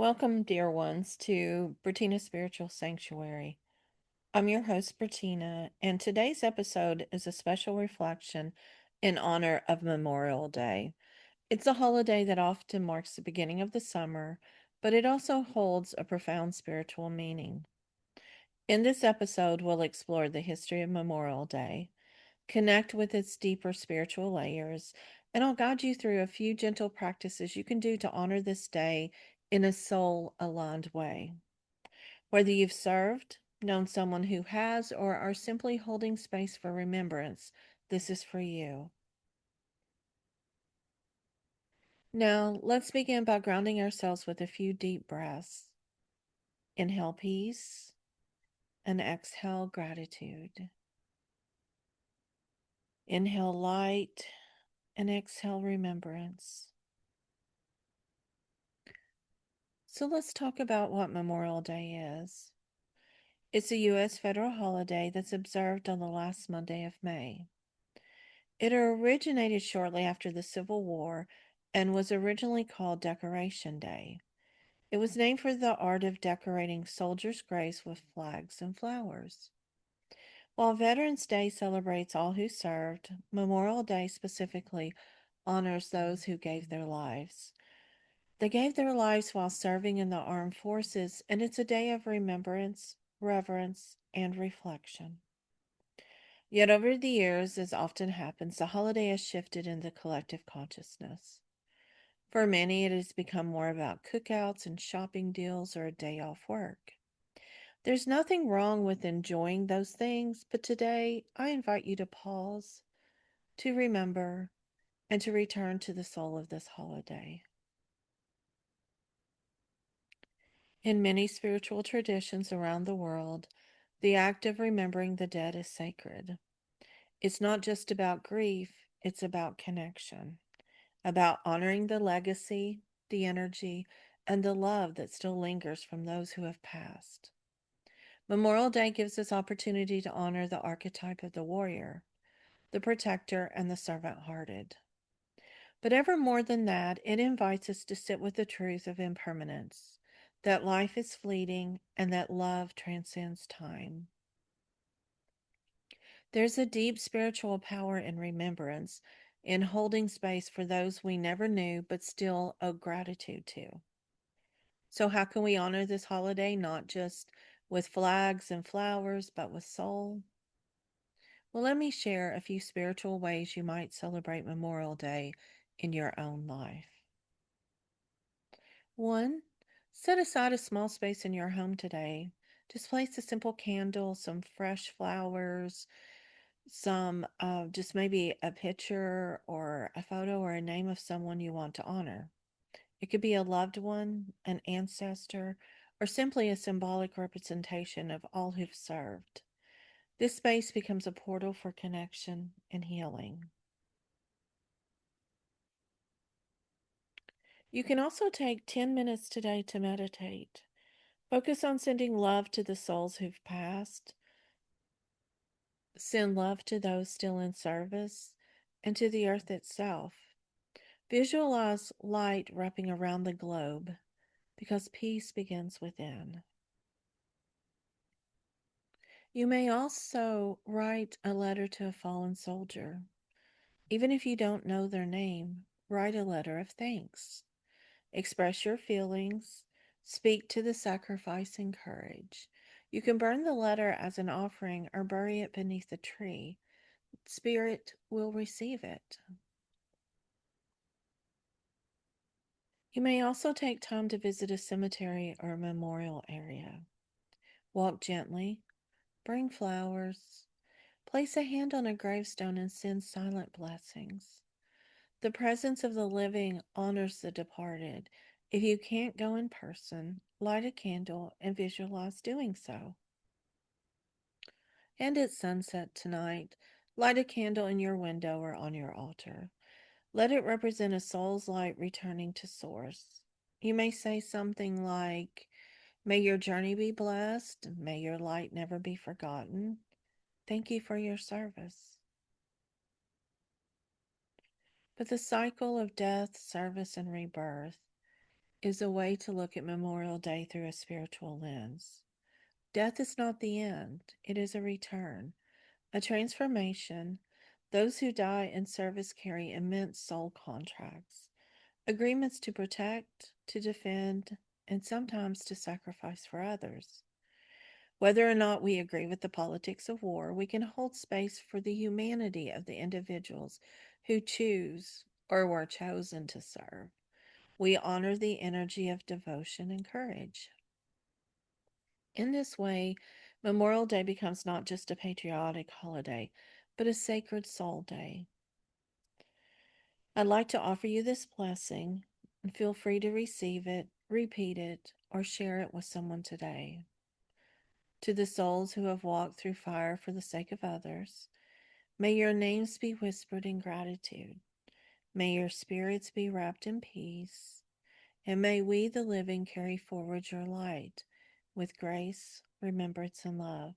Welcome, dear ones, to Bertina's Spiritual Sanctuary. I'm your host, Bertina, and today's episode is a special reflection in honor of Memorial Day. It's a holiday that often marks the beginning of the summer, but it also holds a profound spiritual meaning. In this episode, we'll explore the history of Memorial Day, connect with its deeper spiritual layers, and I'll guide you through a few gentle practices you can do to honor this day in a soul aligned way. Whether you've served, known someone who has, or are simply holding space for remembrance, this is for you. Now, let's begin by grounding ourselves with a few deep breaths. Inhale peace and exhale gratitude. Inhale light and exhale remembrance. So let's talk about what Memorial Day is. It's a U.S. federal holiday that's observed on the last Monday of May. It originated shortly after the Civil War and was originally called Decoration Day. It was named for the art of decorating soldiers' graves with flags and flowers. While Veterans Day celebrates all who served, Memorial Day specifically honors those who gave their lives. They gave their lives while serving in the armed forces, and it's a day of remembrance, reverence, and reflection. Yet over the years, as often happens, the holiday has shifted in the collective consciousness. For many, it has become more about cookouts and shopping deals or a day off work. There's nothing wrong with enjoying those things, but today I invite you to pause, to remember, and to return to the soul of this holiday. In many spiritual traditions around the world, the act of remembering the dead is sacred. It's not just about grief, it's about connection, about honoring the legacy, the energy, and the love that still lingers from those who have passed. Memorial Day gives us opportunity to honor the archetype of the warrior, the protector, and the servant hearted. But ever more than that, it invites us to sit with the truth of impermanence, that life is fleeting and that love transcends time. There's a deep spiritual power in remembrance, in holding space for those we never knew but still owe gratitude to. So, how can we honor this holiday not just with flags and flowers, but with soul? Well, let me share a few spiritual ways you might celebrate Memorial Day in your own life. One, set aside a small space in your home today. Just place a simple candle, some fresh flowers, just maybe a picture or a photo or a name of someone you want to honor. It could be a loved one, an ancestor, or simply a symbolic representation of all who've served. This space becomes a portal for connection and healing. You can also take 10 minutes today to meditate. Focus on sending love to the souls who've passed, send love to those still in service, and to the earth itself. Visualize light wrapping around the globe because peace begins within. You may also write a letter to a fallen soldier. Even if you don't know their name, write a letter of thanks. Express your feelings. Speak to the sacrificing courage. You can burn the letter as an offering or bury it beneath a tree. Spirit will receive it. You may also take time to visit a cemetery or a memorial area. Walk gently, bring flowers, place a hand on a gravestone and send silent blessings. The presence of the living honors the departed. If you can't go in person, light a candle and visualize doing so. And at sunset tonight, light a candle in your window or on your altar. Let it represent a soul's light returning to Source. You may say something like, "May your journey be blessed. May your light never be forgotten. Thank you for your service." But the cycle of death, service, and rebirth, is a way to look at Memorial Day through a spiritual lens. Death is not the end, it is a return, a transformation. Those who die in service carry immense soul contracts, agreements to protect, to defend, and sometimes to sacrifice for others. Whether or not we agree with the politics of war, we can hold space for the humanity of the individuals who choose or were chosen to serve. We honor the energy of devotion and courage. In this way, Memorial Day becomes not just a patriotic holiday, but a sacred soul day. I'd like to offer you this blessing, and feel free to receive it, repeat it, or share it with someone today. To the souls who have walked through fire for the sake of others, may your names be whispered in gratitude. May your spirits be wrapped in peace. And may we, the living, carry forward your light with grace, remembrance, and love.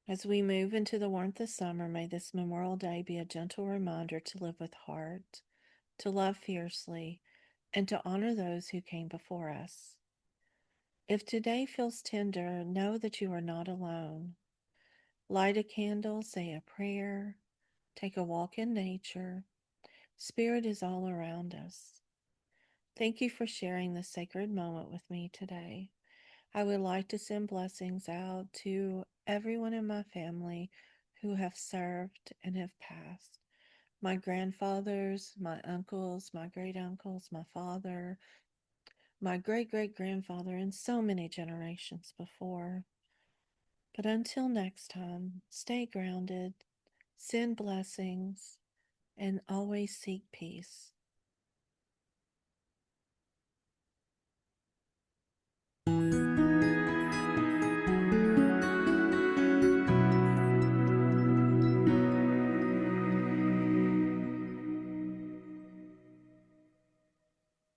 As we move into the warmth of summer, may this Memorial Day be a gentle reminder to live with heart, to love fiercely, and to honor those who came before us. If today feels tender, know that you are not alone. Light a candle, say a prayer, take a walk in nature. Spirit is all around us. Thank you for sharing this sacred moment with me today. I would like to send blessings out to everyone in my family who have served and have passed. My grandfathers, my uncles, my great uncles, my father, my great great grandfather, and so many generations before. But until next time, stay grounded, send blessings, and always seek peace.